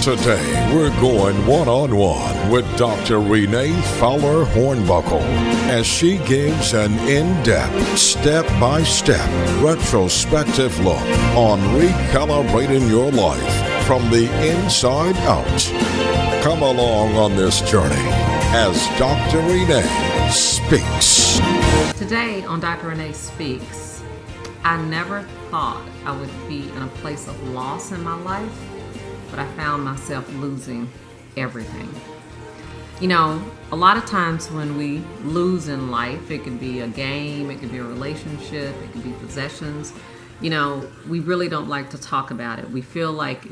Today, we're going one-on-one with Dr. Renee Fowler Hornbuckle as she gives an in-depth, step-by-step, retrospective look on recalibrating your life from the inside out. Come along on this journey as Dr. Renee speaks. Today on Dr. Renee Speaks, I never thought I would be in a place of loss in my life, but I found myself losing everything. You know, a lot of times when we lose in life, it could be a game, it could be a relationship, it could be possessions. You know, we really don't like to talk about it. We feel like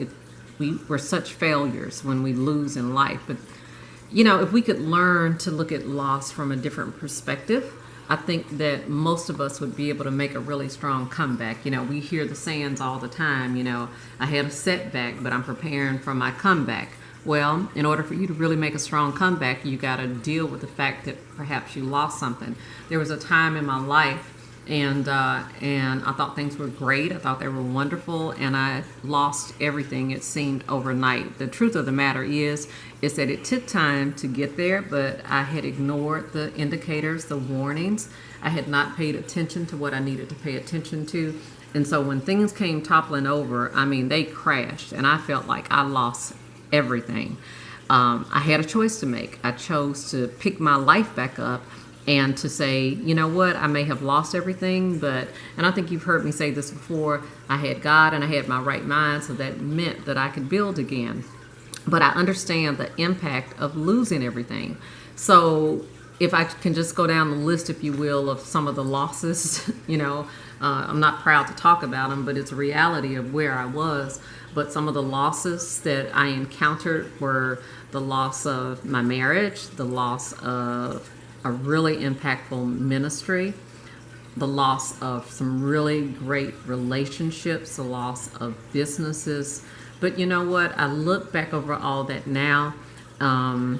we're such failures when we lose in life. But, you know, if we could learn to look at loss from a different perspective, I think that most of us would be able to make a really strong comeback. You know, we hear the sayings all the time, you know, I had a setback, but I'm preparing for my comeback. Well, in order for you to really make a strong comeback, you got to deal with the fact that perhaps you lost something. There was a time in my life and I thought things were great. I thought they were wonderful, and I lost everything, it seemed, overnight. The truth of the matter is that it took time to get there, but I had ignored the indicators, the warnings. I had not paid attention to what I needed to pay attention to. And so when things came toppling over, I mean, they crashed, and I felt like I lost everything. I had a choice to make. I chose to pick my life back up and to say, you know what, I may have lost everything, but, and I think you've heard me say this before, I had God and I had my right mind, so that meant that I could build again. But I understand the impact of losing everything. So if I can just go down the list, if you will, of some of the losses, you know, I'm not proud to talk about them, but it's a reality of where I was. But some of the losses that I encountered were the loss of my marriage, the loss of a really impactful ministry, the loss of some really great relationships, the loss of businesses. But you know what? I look back over all that now, the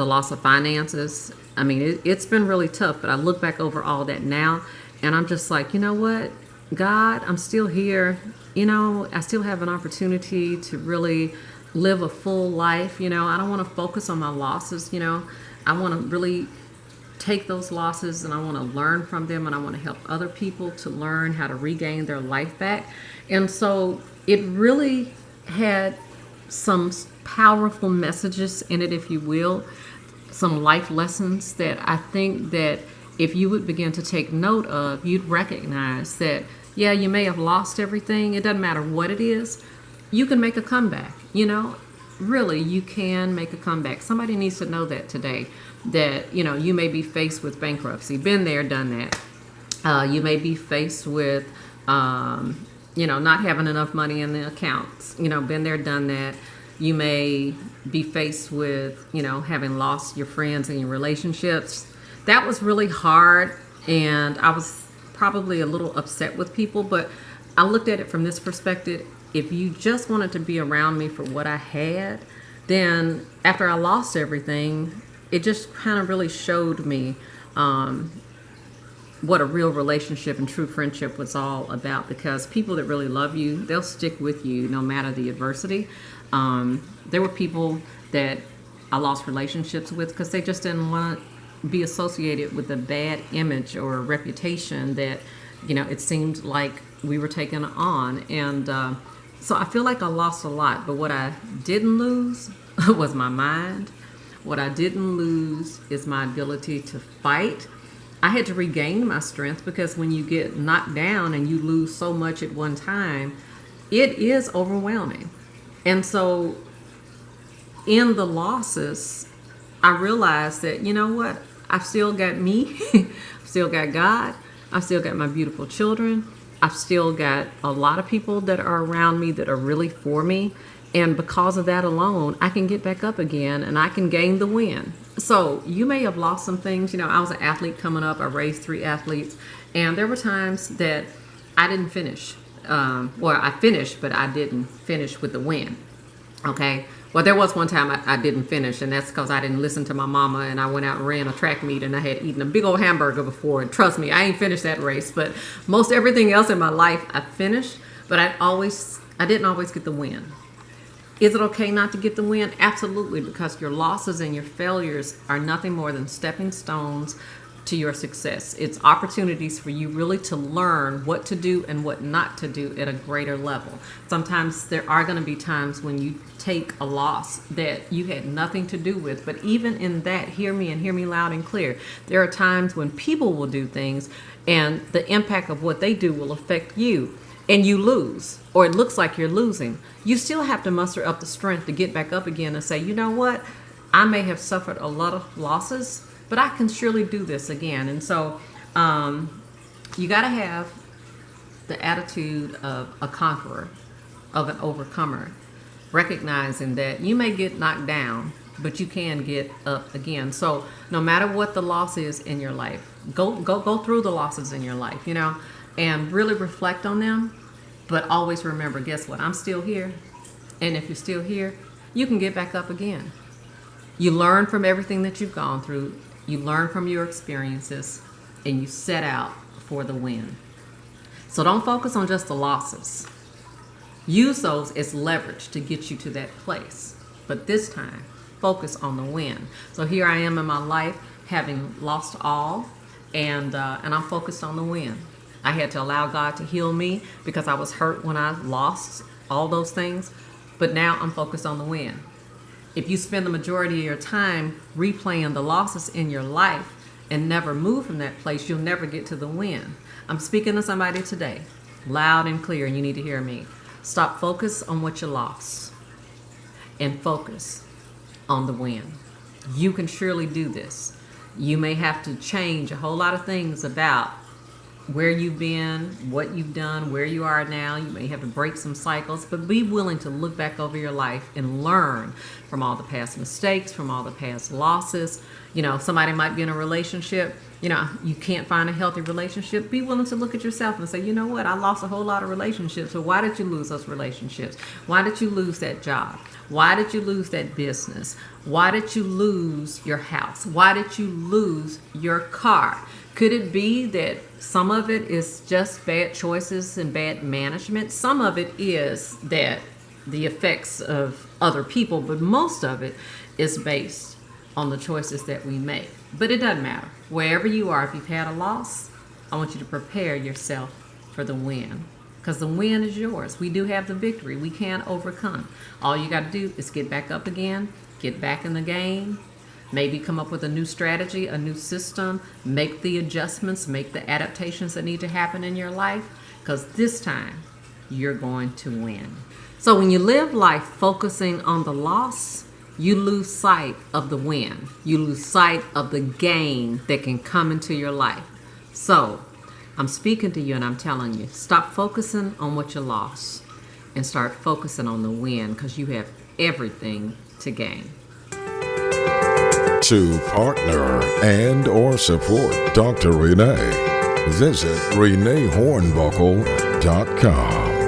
loss of finances. I mean, it's been really tough, but I look back over all that now, and I'm just like, you know what? God, I'm still here. You know, I still have an opportunity to really live a full life. You know, I don't want to focus on my losses. You know, I want to really take those losses and I want to learn from them, and I want to help other people to learn how to regain their life back. And so it really had some powerful messages in it, if you will, some life lessons that I think that if you would begin to take note of, you'd recognize that, yeah, you may have lost everything. It doesn't matter what it is. You can make a comeback, you know. Really, you can make a comeback. Somebody needs to know that today, that, you know, you may be faced with bankruptcy. Been there, done that. You may be faced with, you know, not having enough money in the accounts. You know, been there, done that. You may be faced with, you know, having lost your friends and your relationships. That was really hard, and I was probably a little upset with people, but I looked at it from this perspective. If you just wanted to be around me for what I had, then after I lost everything, it just kind of really showed me what a real relationship and true friendship was all about, because people that really love you, they'll stick with you no matter the adversity. There were people that I lost relationships with because they just didn't want to be associated with a bad image or a reputation that, you know, it seemed like we were taking on. And so I feel like I lost a lot, but what I didn't lose was my mind. What I didn't lose is my ability to fight. I had to regain my strength, because when you get knocked down and you lose so much at one time, it is overwhelming. And so in the losses, I realized that, you know what? I've still got me. I've still got God. I've still got my beautiful children. I've still got a lot of people that are around me that are really for me. And because of that alone, I can get back up again and I can gain the win. So you may have lost some things. You know, I was an athlete coming up. I raised 3 athletes. And there were times that I didn't finish. I finished, but I didn't finish with the win. Okay. Well, there was one time I didn't finish, and that's because I didn't listen to my mama, and I went out and ran a track meet, and I had eaten a big old hamburger before. And trust me, I ain't finished that race, but most everything else in my life I finished, but I didn't always get the win. Is it okay not to get the win? Absolutely, because your losses and your failures are nothing more than stepping stones to your success. It's opportunities for you really to learn what to do and what not to do at a greater level. Sometimes there are going to be times when you take a loss that you had nothing to do with, but even in that, hear me and hear me loud and clear. There are times when people will do things and the impact of what they do will affect you, and you lose, or it looks like you're losing. You still have to muster up the strength to get back up again and say, you know what? I may have suffered a lot of losses, but I can surely do this again. And so you got to have the attitude of a conqueror, of an overcomer, recognizing that you may get knocked down, but you can get up again. So no matter what the loss is in your life, go through the losses in your life, and really reflect on them. But always remember, guess what? I'm still here. And if you're still here, you can get back up again. You learn from everything that you've gone through. You learn from your experiences, and you set out for the win. So don't focus on just the losses. Use those as leverage to get you to that place. But this time, focus on the win. So here I am in my life, having lost all, and I'm focused on the win. I had to allow God to heal me because I was hurt when I lost all those things. But now I'm focused on the win. If you spend the majority of your time replaying the losses in your life and never move from that place, you'll never get to the win. I'm speaking to somebody today, loud and clear, and you need to hear me. Stop focus on what you lost and focus on the win. You can surely do this. You may have to change a whole lot of things about where you've been, what you've done, where you are now. You may have to break some cycles, but be willing to look back over your life and learn from all the past mistakes, from all the past losses. Somebody might be in a relationship, you can't find a healthy relationship. Be willing to look at yourself and say, you know what, I lost a whole lot of relationships. So why did you lose those relationships? Why did you lose that job? Why did you lose that business? Why did you lose your house? Why did you lose your car? Could it be that some of it is just bad choices and bad management? Some of it is that the effects of other people, but most of it is based on the choices that we make. But it doesn't matter. Wherever you are, if you've had a loss, I want you to prepare yourself for the win, because the win is yours. We do have the victory. We can overcome. All you got to do is get back up again, get back in the game, maybe come up with a new strategy, a new system, make the adjustments, make the adaptations that need to happen in your life, because this time you're going to win. So when you live life focusing on the loss, you lose sight of the win. You lose sight of the gain that can come into your life. So I'm speaking to you and I'm telling you, stop focusing on what you lost and start focusing on the win, because you have everything to gain. To partner and or support Dr. Renee, visit ReneeHornbuckle.com.